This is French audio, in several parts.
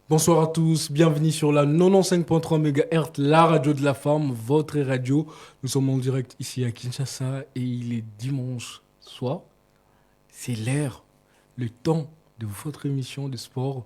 Bonsoir à tous, bienvenue sur la 95.3 MHz, la radio de la femme, votre radio. Nous sommes en direct ici à Kinshasa et il est dimanche soir. C'est l'heure, le temps de votre émission de sport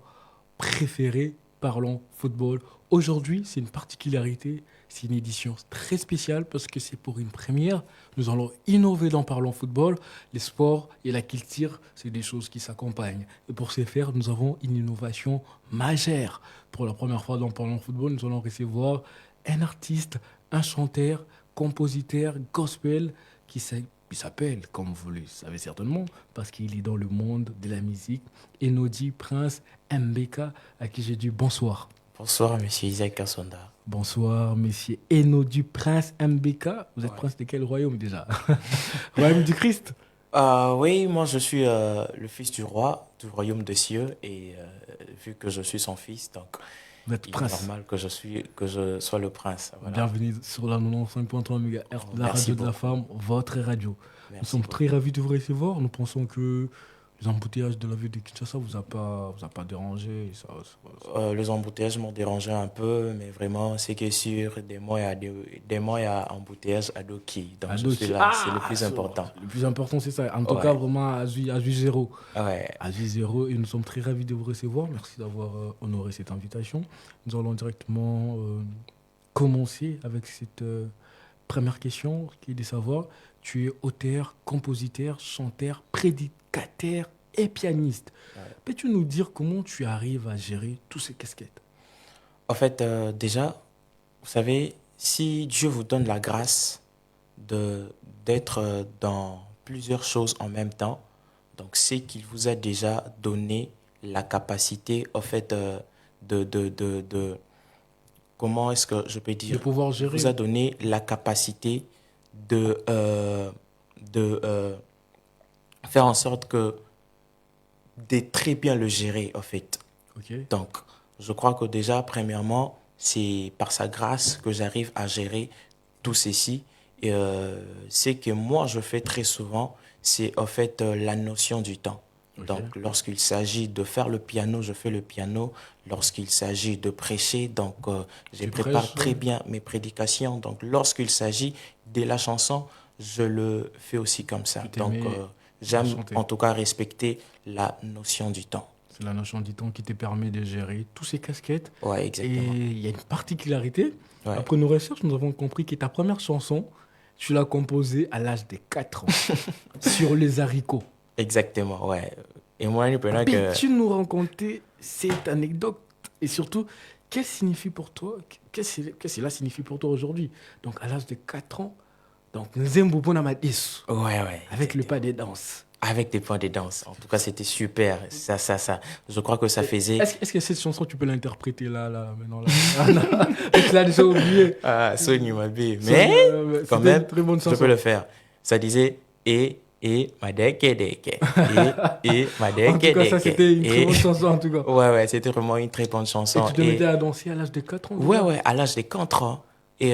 préférée, Parlons Football. Aujourd'hui, c'est une particularité, c'est une édition très spéciale parce que c'est pour une première. Nous allons innover dans Parlons Football. Les sports et la culture, c'est des choses qui s'accompagnent. Et pour ce faire, nous avons une innovation majeure. Pour la première fois dans Parlons Football, nous allons recevoir un artiste, un chanteur, compositeur, gospel qui s'appelle, comme vous le savez certainement, parce qu'il est dans le monde de la musique, Enodi Prince Mbeka, à qui j'ai dit bonsoir. Bonsoir, monsieur Isaac Kassonda. Bonsoir, monsieur Enodi Prince Mbeka. Vous êtes Ouais. prince de quel royaume déjà? Royaume du Christ? Oui, moi je suis le fils du roi du royaume des cieux et vu que je suis son fils, donc Vous êtes il est prince. normal que je sois le prince. Voilà. Bienvenue sur la 95.3 MHz, Oh, la merci radio de la beaucoup. femme, votre radio. Nous Merci sommes très beaucoup. ravis de vous recevoir. Nous pensons que les embouteillages de la ville de Kinshasa vous a pas dérangé. Les embouteillages m'ont dérangé un peu, mais vraiment, c'est que sur des mois, il y a embouteillage à Doki. Donc je suis là, c'est le plus important. Le plus important, c'est ça. En tout cas, Ouais, vraiment, à Vue Zéro. ouais, À Vue Zéro, et nous sommes très ravis de vous recevoir. Merci d'avoir honoré cette invitation. Nous allons directement commencer avec cette première question qui est de savoir, tu es auteur, compositeur, chanteur, prédicateur et pianiste. ouais. Peux-tu nous dire comment tu arrives à gérer tous ces casquettes? En fait, déjà, vous savez, si Dieu vous donne la grâce de d'être dans plusieurs choses en même temps, donc c'est qu'il vous a déjà donné la capacité, en fait, de comment est-ce que je peux De dire, pouvoir il vous a gérer. donné la capacité de, euh, de faire en sorte que de très bien le gérer, en fait. Ok. Donc, je crois que déjà, premièrement, c'est par sa grâce que j'arrive à gérer tout ceci. Et ce que moi, je fais très souvent, c'est en fait la notion du temps. Ok. Donc, lorsqu'il s'agit de faire le piano, je fais le piano. Lorsqu'il s'agit de prêcher, donc je Tu prépare prêches, très bien mes prédications. Donc, lorsqu'il s'agit de la chanson, je le fais aussi comme ça. tu Donc, t'aimais à j'aime chanter. en tout cas respecter la notion du temps. C'est la notion du temps qui te permet de gérer tous ces casquettes. Ouais, Et exactement. il y a une particularité. Ouais. Après nos recherches, nous avons compris que ta première chanson, tu l'as composée à l'âge de 4 ans, sur les haricots. Exactement, ouais. Et moi, il pendant que... Peux-tu nous raconter cette anecdote et surtout, qu'elle signifie pour toi, qu'est-ce que cela signifie pour toi aujourd'hui? Donc, à l'âge de 4 ans, donc, Nzembo Bonamadesu, Ouais, ouais, avec le exactement. pas des danses. Avec des points de danse. En tout cas, c'était super. Ça. Je crois que ça Et faisait... Est-ce que cette chanson, tu peux l'interpréter là, maintenant, là? Tu l'as déjà oublié. Ah, Sony Mabé. Mais, quand C'était une même, très bonne je peux chanson. le faire. Ça disait... ma deke deke. Ma En tout deke cas, ça, deke. c'était une très bonne chanson, en tout cas. Ouais, c'était vraiment une très bonne Et chanson. tu te mettais à danser à l'âge de 4 ans déjà? Ouais, à l'âge de 4 ans. Et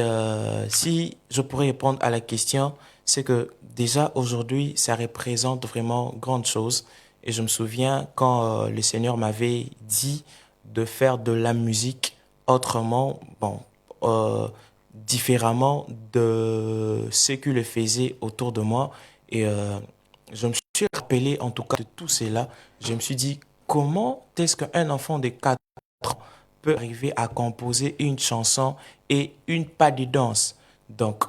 si je pourrais répondre à la question, c'est que déjà aujourd'hui, ça représente vraiment grande chose. Et je me souviens quand le Seigneur m'avait dit de faire de la musique autrement, bon, euh, différemment de ce qu'il le faisait autour de moi. Et je me suis rappelé en tout cas de tout cela. Je me suis dit, comment est-ce qu'un enfant de 4 ans peut arriver à composer une chanson et une pas de danse. Donc,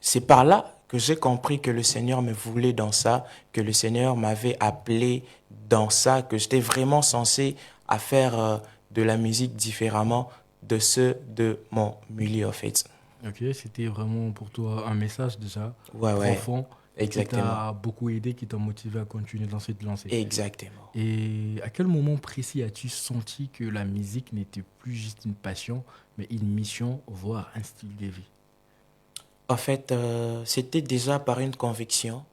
c'est par là que j'ai compris que le Seigneur me voulait dans ça, que le Seigneur m'avait appelé dans ça, que j'étais vraiment censé à faire de la musique différemment de ceux de mon milieu, en fait. Ok, c'était vraiment pour toi un message déjà Ouais, profond qui exactement. t'a beaucoup aidé, qui t'a motivé à continuer dans cette lancée. Exactement. Et à quel moment précis as-tu senti que la musique n'était plus juste une passion, mais une mission, voire un style de vie? En fait, c'était déjà par une conviction.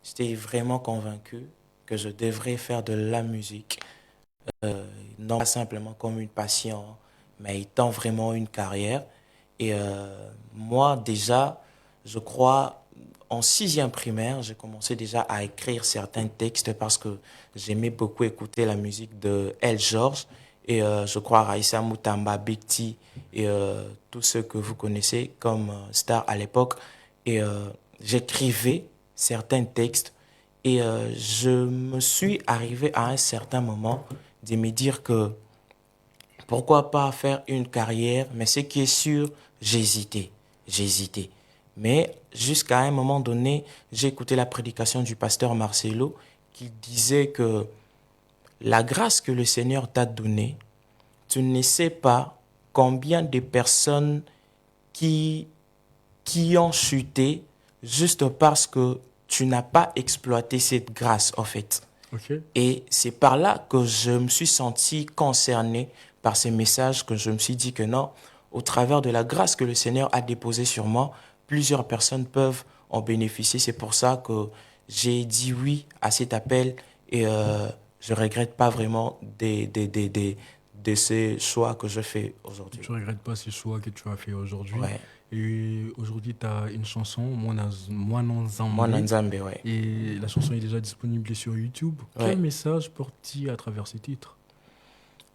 J'étais vraiment convaincu que je devrais faire de la musique non pas simplement comme une passion, mais étant vraiment une carrière. Et moi, déjà, je crois, en sixième primaire, j'ai commencé déjà à écrire certains textes parce que j'aimais beaucoup écouter la musique de El George. et je crois Raïssa Moutamba, Bekti et tous ceux que vous connaissez comme stars à l'époque. Et j'écrivais certains textes et je me suis arrivé à un certain moment de me dire que pourquoi pas faire une carrière, mais ce qui est sûr, j'hésitais. Mais jusqu'à un moment donné, j'ai écouté la prédication du pasteur Marcelo qui disait que la grâce que le Seigneur t'a donnée, tu ne sais pas combien de personnes qui, qui ont chuté juste parce que tu n'as pas exploité cette grâce, en fait. Ok. Et c'est par là que je me suis senti concerné par ces messages, que je me suis dit que non, au travers de la grâce que le Seigneur a déposée sur moi, plusieurs personnes peuvent en bénéficier. C'est pour ça que j'ai dit oui à cet appel et je ne regrette pas vraiment de ces choix que je fais aujourd'hui. Tu regrettes pas ces choix que tu as fait aujourd'hui. Ouais, Et aujourd'hui, tu as une chanson, Moi non moi, Zambé. Nanzambe, ouais. Et la chanson est déjà disponible sur YouTube. Quel Ouais. message porte-t-il à travers ces titres?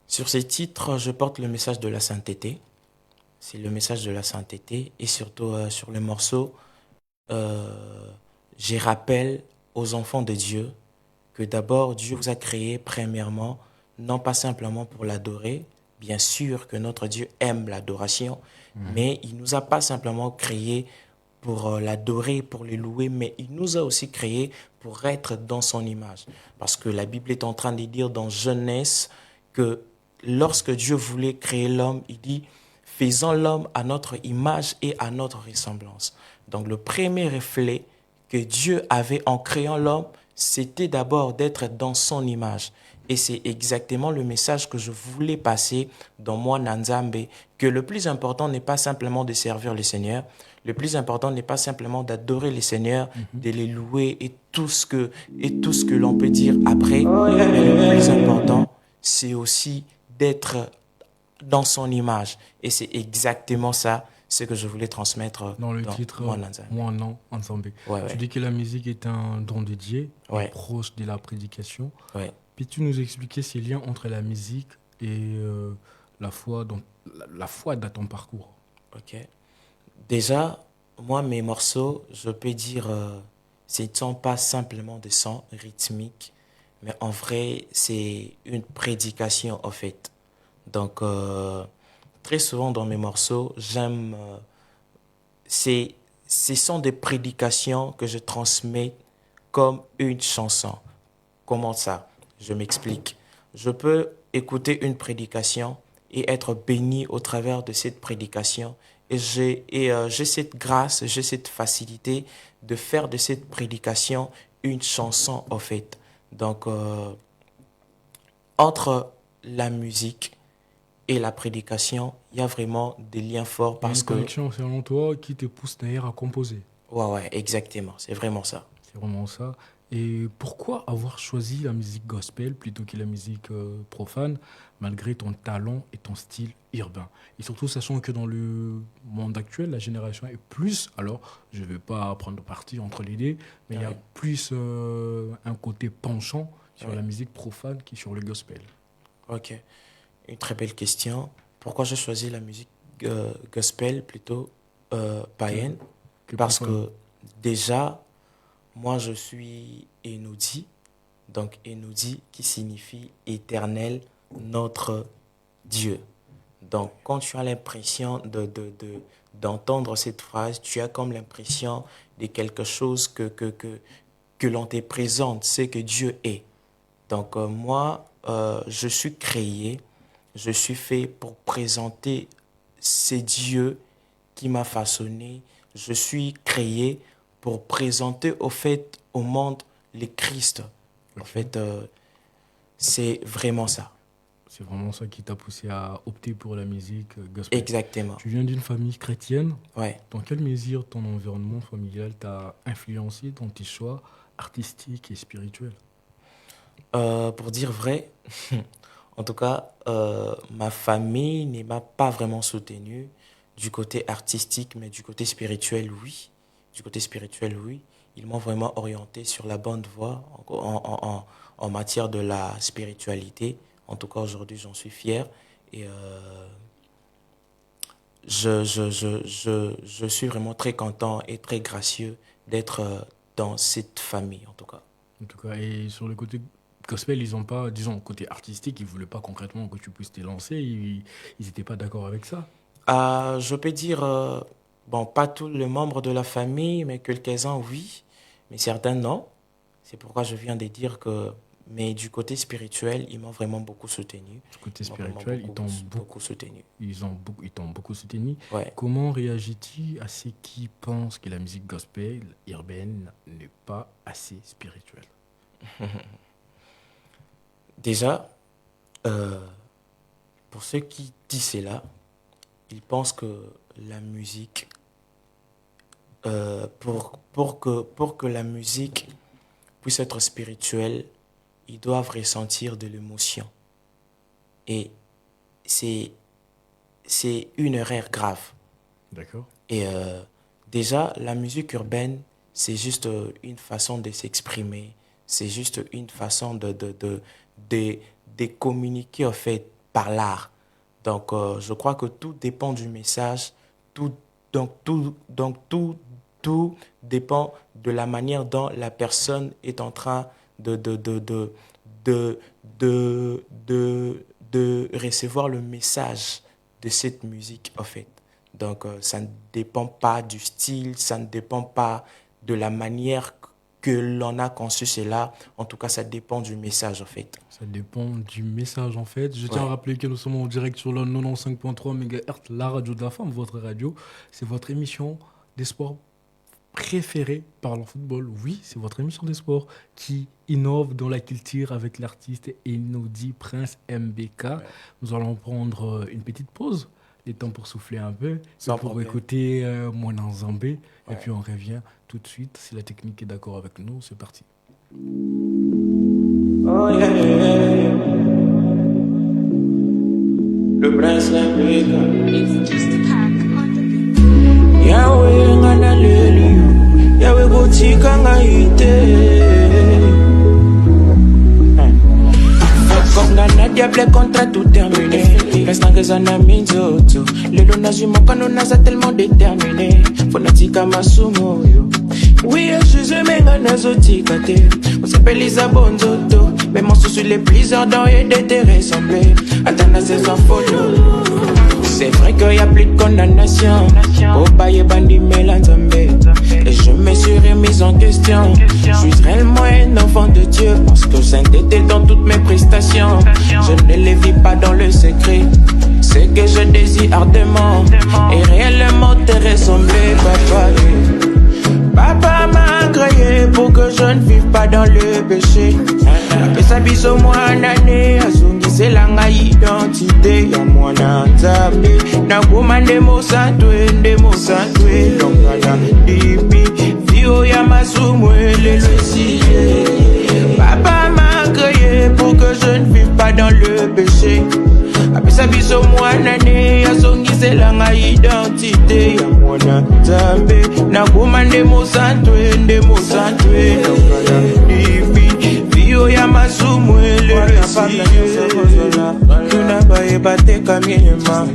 Sur ces titres, je porte le message de la sainteté. C'est le message de la sainteté et surtout sur les morceaux, euh, j'ai rappel aux enfants de Dieu que d'abord Dieu vous a créé premièrement, non pas simplement pour l'adorer, bien sûr que notre Dieu aime l'adoration, Mhm. mais il nous a pas simplement créé pour l'adorer, pour le louer, mais il nous a aussi créé pour être dans son image. Parce que la Bible est en train de dire dans Genèse que lorsque Dieu voulait créer l'homme, il dit, faisons l'homme à notre image et à notre ressemblance. Donc le premier reflet que Dieu avait en créant l'homme, c'était d'abord d'être dans son image. Et c'est exactement le message que je voulais passer dans moi, Nanzambe, que le plus important n'est pas simplement de servir le Seigneur, le plus important n'est pas simplement d'adorer le Seigneur, Mhm. de les louer et tout ce que l'on peut dire après, mais le plus important, c'est aussi d'être dans son image. Et c'est exactement ça, ce que je voulais transmettre Dans le dans titre moi, Nanzambe. Moi non Zambé. Ouais, Tu ouais, dis que la musique est un don de Dieu et ouais, proche de la prédication. ouais, Peux-tu nous expliquer ces liens entre la musique et la foi la foi dans ton parcours? ok. Déjà, moi, mes morceaux, je peux dire, ce ne sont pas simplement des sons rythmiques, mais en vrai, c'est une prédication, en fait. Donc, très souvent dans mes morceaux, j'aime, c'est, ce sont des prédications que je transmets comme une chanson. Comment ça? Je m'explique. Je peux écouter une prédication et être béni au travers de cette prédication. J'ai cette grâce, j'ai cette facilité de faire de cette prédication une chanson, en fait. Donc, entre la musique et la prédication, il y a vraiment des liens forts Il y a parce une que, connexion selon toi qui te pousse d'ailleurs à composer. ouais, ouais, exactement, c'est vraiment ça. C'est vraiment ça. Et pourquoi avoir choisi la musique gospel plutôt que la musique profane, malgré ton talent et ton style urbain? Et surtout, sachant que dans le monde actuel, la génération est plus, alors je ne vais pas prendre parti entre les deux, mais il y a Ouais, plus un côté penchant sur la ouais, musique profane qui sur le gospel. ok. Une très belle question. Pourquoi j'ai choisi la musique gospel plutôt Que, païenne? que Parce profane. que déjà, moi je suis Enoudi, donc Enoudi qui signifie éternel, notre Dieu. Donc quand tu as l'impression d'entendre cette phrase, tu as comme l'impression de quelque chose que l'on te présente, c'est que Dieu est. Donc moi, je suis créé, je suis fait pour présenter ces dieux qui m'a façonné. Je suis créé pour présenter au fait au monde le Christ. En Ok. fait, c'est vraiment ça. C'est vraiment ça qui t'a poussé à opter pour la musique gospel. Exactement. Tu viens d'une famille chrétienne. Ouais. Dans quelle mesure ton environnement familial t'a influencé dans tes choix artistiques et spirituels? Pour dire vrai, en tout cas, ma famille ne m'a pas vraiment soutenu du côté artistique, mais du côté spirituel, oui. Du côté spirituel, oui. Ils m'ont vraiment orienté sur la bonne voie en matière de la spiritualité. En tout cas, aujourd'hui, j'en suis fier. Et je suis vraiment très content et très gracieux d'être dans cette famille, en tout cas. En tout cas, et sur le côté gospel, ils ont pas, disons, côté artistique, ils voulaient pas concrètement que tu puisses te lancer, ils étaient pas d'accord avec ça. Je peux dire, bon, pas tous les membres de la famille, mais quelques-uns, oui, mais certains, non. C'est pourquoi je viens de dire que, mais du côté spirituel, ils m'ont vraiment beaucoup soutenu. Du côté Ils m'ont vraiment spirituel, beaucoup soutenu. ils t'ont beaucoup soutenu. Ouais. Comment réagis-tu à ceux qui pensent que la musique gospel urbaine n'est pas assez spirituelle? Déjà, euh, pour ceux qui disent cela, ils pensent que la musique, pour que la musique puisse être spirituelle, ils doivent ressentir de l'émotion. Et c'est, c'est une erreur grave. D'accord. Et déjà, la musique urbaine, c'est juste une façon de s'exprimer, c'est juste une façon de, de communiquer en fait par l'art. Donc, je crois que tout dépend du message, tout, tout dépend de la manière dont la personne est en train de, de, de, de, de, de recevoir le message de cette musique en fait. Donc, ça ne dépend pas du style, ça ne dépend pas de la manière que l'on a conçu cela. En tout cas, ça dépend du message, en fait. Ça dépend du message en fait. Je tiens à Ouais. rappeler que nous sommes en direct sur le 95.3 MHz, la radio de la femme, votre radio. C'est votre émission des sports préférée par le football. Oui, c'est votre émission des sports qui innove dans la culture avec l'artiste Enodi Prince MBK. Ouais. Nous allons prendre une petite pause, le temps pour souffler un peu, et Sans pour problème. écouter Monan Zambé. Et Ouais. puis on revient tout de suite. Si la technique est d'accord avec nous, c'est parti. Oh yeah, yeah, yeah. Le prince l'implique. It's just a pack on the beat. Yahweh nganaleli, Yahweh gotika ngaite. Kongana diable contre tout terminé. Restant que ça n'a mis d'autres. Le lonazimo quand on a ça tellement déterminé. Fonatika masumo yo. Oui, je suis menga nazotika te. On s'appelle Lisa Bonzoto. Mais mon souci les plus ardents et de te ressembler. Attends la saison follow. C'est vrai qu'il y a plus de condamnation. Au bail bandi mélanzambé. Et je me suis remise en question. Je suis réellement un enfant de Dieu. Parce que j'entêtais dans toutes mes prestations. Je ne les vis pas dans le secret. Ce que je désire ardemment. Et réellement te ressembler, papa. Papa m'a créé pour que je ne vive pas dans le péché. Apesa biso mwana ne azongizela nga identité ya mwana nzambe nakoma ndemo santwe longana dipi vio ya masumu elelo esiye. Papa m'a créé pour que je ne vive pas dans le péché. Apesa biso mwana ne azongizela nga identité ya mwana nzambe nakoma ndemo santwe longana dipi vio ya masumu elelo esiye. Tuna baye bateka miema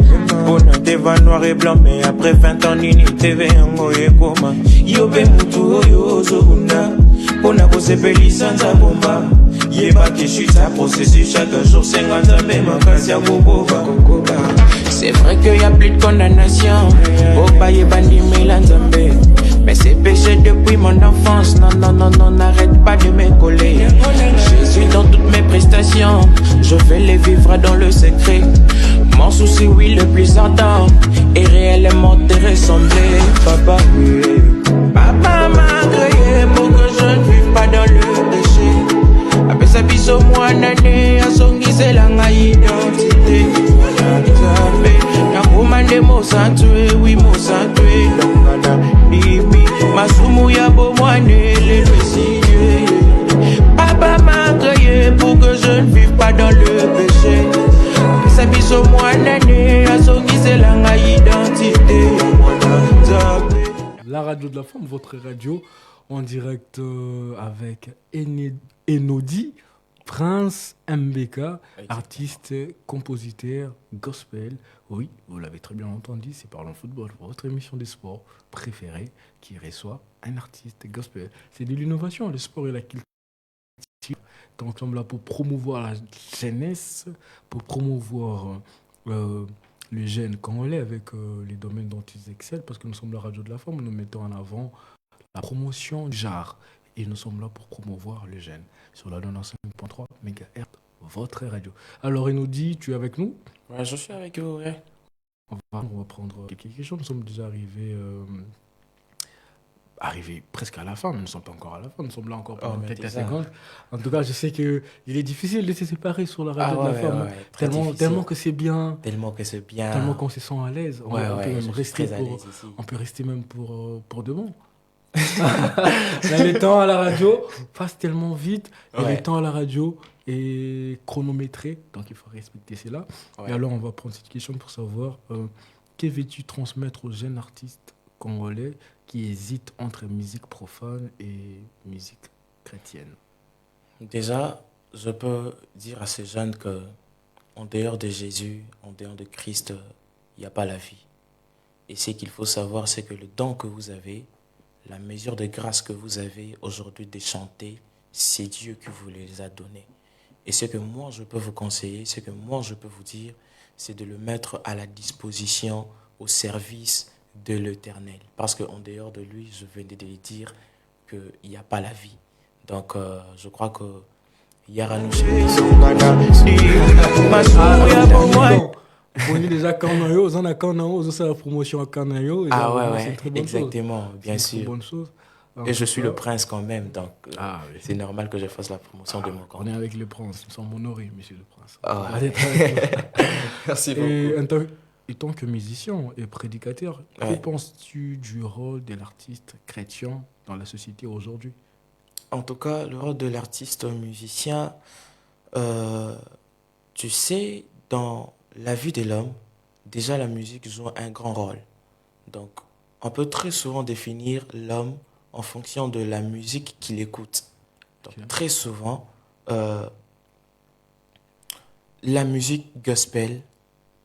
Bona teva noir et blanc mais après 20 ans nini teve yango ekoma yobe mutu oyo ozobunda Bona kosepelisa nzabomba yeba que je suis sa processus chaque jour 50 ans même makasi ya kokoba. C'est vrai qu'il y a plus de condamnation Oba yebandi mela nzambe. Mais c'est péché depuis mon enfance. Non, non, non, non, n'arrête pas de me coller. Jésus dans toutes mes prestations. Je vais les vivre dans le secret. Mon souci, oui, le plus ardent. Et réellement te ressembler, papa. Papa m'a créé pour que je ne vive pas dans le péché. Apesa biso mwana ne azongizela nga identité. Nakoma nde mosantwe, oui mosantwe longana bibi masumu ya bomwane elelo esiye. Papa m'a créé pour que je ne vive pas dans le péché. Apesa biso mwana ne azongizela nga identité ya mwana nzambe. La radio de la femme, votre radio, en direct avec Enodi. Prince MBK, Exactement. artiste, compositeur, gospel. Oui, vous l'avez très bien entendu, c'est Parlons Football, votre émission des sports préférée qui reçoit un artiste gospel. C'est de l'innovation, le sport et la culture. Donc, nous sommes là pour promouvoir la jeunesse, pour promouvoir les jeunes congolais avec les domaines dont ils excellent, parce que nous sommes la radio de la femme, nous mettons en avant la promotion du genre. Et nous sommes là pour promouvoir les jeunes sur la 95.3 MHz, votre radio. Alors, il nous dit, tu es avec nous? Ouais, je suis avec vous, ouais. On va prendre quelques questions. Nous sommes déjà arrivés presque à la fin, mais nous ne sommes pas encore à la fin. Nous sommes là encore Oh, pendant mais quelques déjà. secondes. En tout cas, je sais qu'il est difficile de se séparer sur la radio Ah de la ouais, femme. ouais, Hein. ouais, très Tellement, difficile. tellement que c'est bien, Tellement que c'est bien. tellement qu'on se sent à l'aise. On, Ouais, on peut ouais, même je suis rester très à pour, l'aise ici. on peut rester même pour de bon. Là, le temps à la radio passe tellement vite et le Ouais, temps à la radio est chronométré, donc il faut respecter cela. Et ouais. alors, on va prendre cette question pour savoir que veux-tu transmettre aux jeunes artistes congolais qui hésitent entre musique profane et musique chrétienne? Déjà, je peux dire à ces jeunes que en dehors de Jésus, en dehors de Christ, il n'y a pas la vie. Et ce qu'il faut savoir, c'est que le don que vous avez, la mesure de grâce que vous avez aujourd'hui de chanter, c'est Dieu qui vous les a donnés. Et ce que moi je peux vous conseiller, ce que moi je peux vous dire, c'est de le mettre à la disposition, au service de l'Éternel. Parce qu'en dehors de lui, je venais de le dire qu'il n'y a pas la vie. Donc je crois que Yaranouche. On est déjà Kanayo, on a Kanayo, on a la promotion à Kanayo. Ah ouais, C'est une ouais, très bonne chose. exactement, C'est bien une très sûr. bonne chose. En Et je tout suis cas, le prince quand même, donc Ah oui. c'est normal que je fasse la promotion de mon On camp. est avec le prince, nous sommes honorés, monsieur le prince. Ah Allez, ouais. très bien. Merci Et en tant que musicien et prédicateur, que Ouais. penses-tu du rôle de l'artiste chrétien dans la société aujourd'hui? En tout cas, le rôle de l'artiste musicien, euh, tu sais, dans la vie de l'homme, déjà la musique joue un grand rôle. Donc, on peut très souvent définir l'homme en fonction de la musique qu'il écoute. Donc, Ok. très souvent, euh, la musique gospel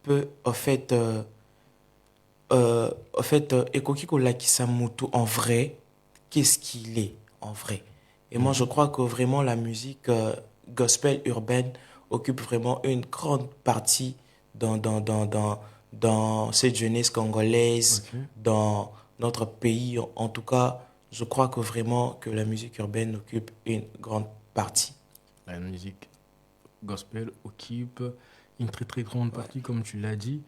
peut, ekoki kolakisa mutu en vrai, qu'est-ce qu'il est en vrai. Et moi, je crois que vraiment la musique gospel urbaine occupe vraiment une grande partie dans cette jeunesse congolaise, Ok. dans notre pays. En tout cas, je crois que vraiment que la musique urbaine occupe une grande partie. La musique gospel occupe une très très grande partie, comme tu l'as dit,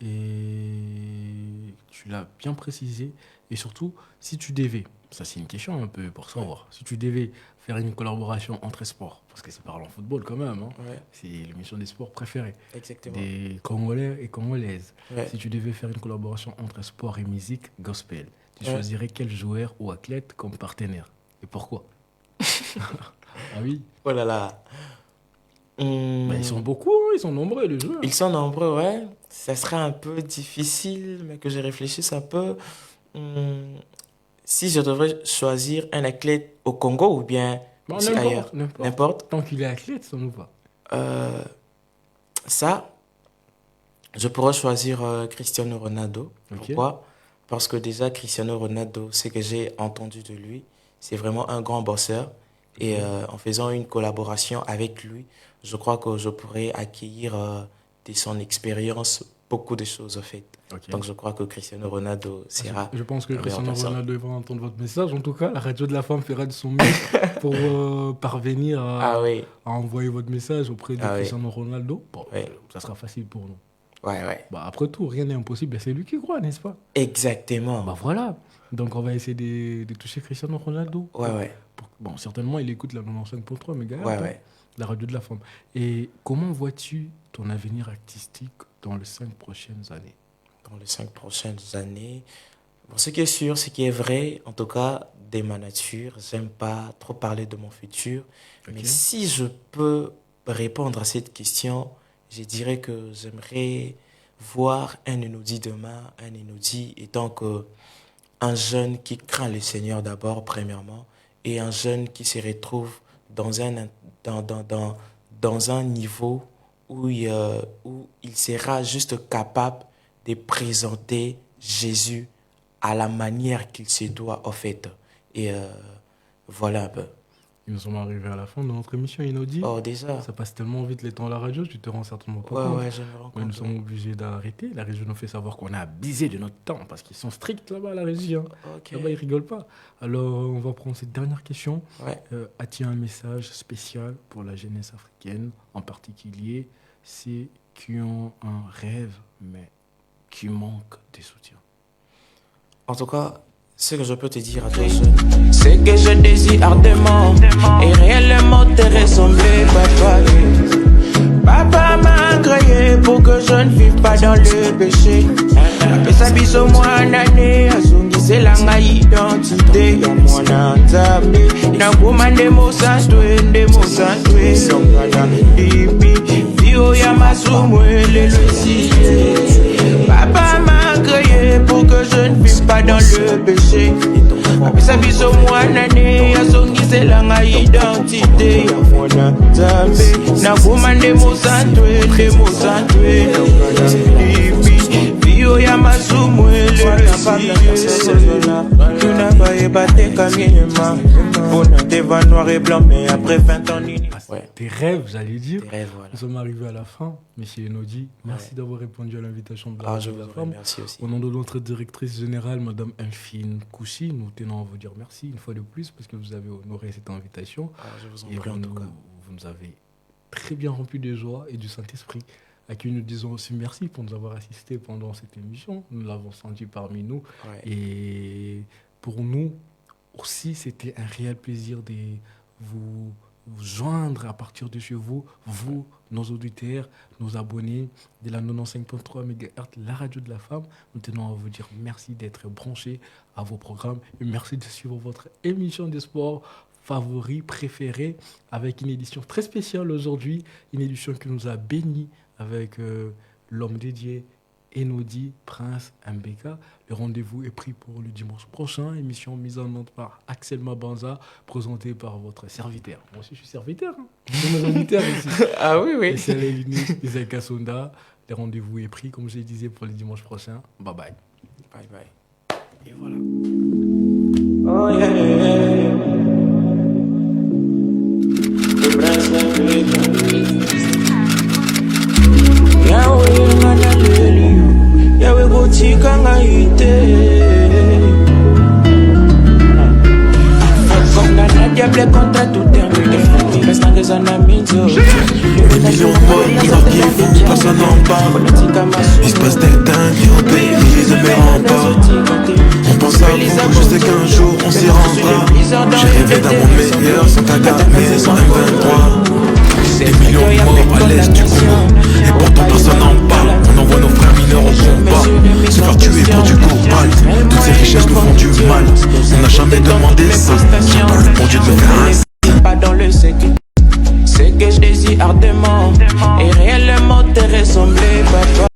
et tu l'as bien précisé. Et surtout, si tu devais, ça c'est une question un peu pour savoir, si tu devais faire une collaboration entre sports, parce que c'est Parlons Football quand même, hein, Ouais, c'est l'émission des sports préférée exactement. des Congolais et Congolaises. Ouais. Si tu devais faire une collaboration entre sport et musique gospel, tu Ouais. choisirais quel joueur ou athlète comme partenaire et pourquoi? Ah oui, Oh là là. bah, ils sont beaucoup, hein, ils sont nombreux les joueurs. Ils sont nombreux, ouais. Ça serait un peu difficile, mais que je réfléchisse un peu. Hum, Si je devrais choisir un athlète au Congo ou bien Bon, ici ailleurs, n'importe, n'importe. n'importe. Tant qu'il est athlète, ça nous va. Euh, Ça, je pourrais choisir Cristiano Ronaldo. Ok. Pourquoi? Parce que déjà, Cristiano Ronaldo, ce que j'ai entendu de lui, c'est vraiment un grand bosseur. Et en faisant une collaboration avec lui, je crois que je pourrais acquérir de son expérience beaucoup de choses, en fait. Ok. Donc, je crois que Cristiano Ronaldo sera Je pense que la meilleure Cristiano personne. Ronaldo va entendre votre message. En tout cas, la radio de la femme fera de son mieux pour parvenir Ah oui, à envoyer votre message auprès de Ah oui. Cristiano Ronaldo. Bon, Oui. ça sera facile pour nous. ouais, ouais. Bah, après tout, rien n'est impossible. C'est lui qui croit, n'est-ce pas? Exactement. Bah voilà. Donc on va essayer de toucher Cristiano Ronaldo. Ouais, ouais, Bon, certainement, il écoute la 95.3 MHz, ouais, hein, ouais. la radio de la femme. Et comment vois-tu ton avenir artistique dans les 5 prochaines années? Dans les 5 prochaines années. Bon, ce qui est sûr, ce qui est vrai, en tout cas, de ma nature, j'aime pas trop parler de mon futur. Ok. Mais si je peux répondre à cette question, je dirais que j'aimerais voir un Enoudi demain, un Enoudi étant que un jeune qui craint le Seigneur d'abord, premièrement, et un jeune qui se retrouve dans dans un niveau où il sera juste capable de présenter Jésus à la manière qu'il se doit, en fait. Et voilà un peu. Nous sommes arrivés à la fin de notre émission, Inaudi. Oh, déjà. Ça passe tellement vite les temps à la radio, tu te rends certainement pas Ouais, compte. ouais, je me rends Mais nous compte. sommes obligés d'arrêter. La régie nous fait savoir qu'on a abusé de notre temps parce qu'ils sont stricts là-bas à la régie. Hein. Ok. Là-bas, ils rigolent pas. Alors, on va prendre cette dernière question. Ouais. As-tu un message spécial pour la jeunesse africaine, en particulier ceux qui ont un rêve, mais qui manquent de soutien? En tout cas, ce que je peux te dire à toi seul, c'est que je désire ardemment et réellement te ressembler, papa. Papa m'a créé pour que je ne vive pas dans le péché. Après ça, biso moi nane, asungise langa identité. Ya mwana nzambe, na kumande mo santwe, songana dipi, bio ya masumwe le siye. Papa m'a créé pour que je ne vive pas dans le péché. Après ça, biso moi nane, asungise langa identité. Ya mwana nzambe, na kumande mo santwe, songana dipi, bio ya masumwe le siye. Tu n'as pas ébatté Kamima. On a des vents noirs et blancs, mais après 20 ans, Ouais. Tes rêves, j'allais dire. Tes rêves, voilà. Nous sommes arrivés à la fin. Monsieur Enodi, merci d'avoir répondu à l'invitation de la Ah, Radio je de la vous Femme. remercie aussi. Au nom de notre directrice générale, Madame Infine Kouchi, nous tenons à vous dire merci une fois de plus parce que vous avez honoré cette invitation. Ah, je vous en Et prie, en tout cas. vous nous avez très bien rempli de joie et du Saint-Esprit, à qui nous disons aussi merci pour nous avoir assistés pendant cette émission. Nous l'avons senti parmi nous. Ouais. Et pour nous aussi, c'était un réel plaisir de vous joindre à partir de chez vous, nos auditeurs, nos abonnés de la 95.3 MHz, la radio de la femme. Nous tenons à vous dire merci d'être branchés à vos programmes et merci de suivre votre émission de sport favori, préférée, avec une édition très spéciale aujourd'hui, une édition qui nous a bénis avec l'homme dédié, Enodi Prince Mbeka. Le rendez-vous est pris pour le dimanche prochain. Émission mise en onde par Axel Mabanza, présentée par votre serviteur. Moi aussi, je suis serviteur. Hein. C'est mes auditeurs ici. Ah oui, oui. Et c'est Isaac Sonda. Le rendez-vous est pris, comme je le disais, pour le dimanche prochain. Bye bye. Bye bye. Et voilà. Oh yeah, yeah, yeah. Le prince Mbeka. Yahweh nganaleli, Yahweh gotika ngaite. Konga na diable contre tout terminé. Restant des anaminzo. Des millions de morts, on en kiffe, personne n'en parle. Il se passe des dingues au pays, je ne me rends pas. On pense à vous, je sais qu'un jour on s'y rendra. J'ai rêvé d'un monde meilleur, sans Kagame, sans M23. Des millions de morts à l'est du Congo, et pourtant personne n'en parle. On envoie nos frères mineurs au combat, se faire tuer pour du cobalt. Toutes ces richesses nous font du mal, on n'a jamais demandé ça. J'ai pas le bon Dieu de me faire un. Pas dans le secret. C'est que je désire ardemment et réellement te ressembler, papa.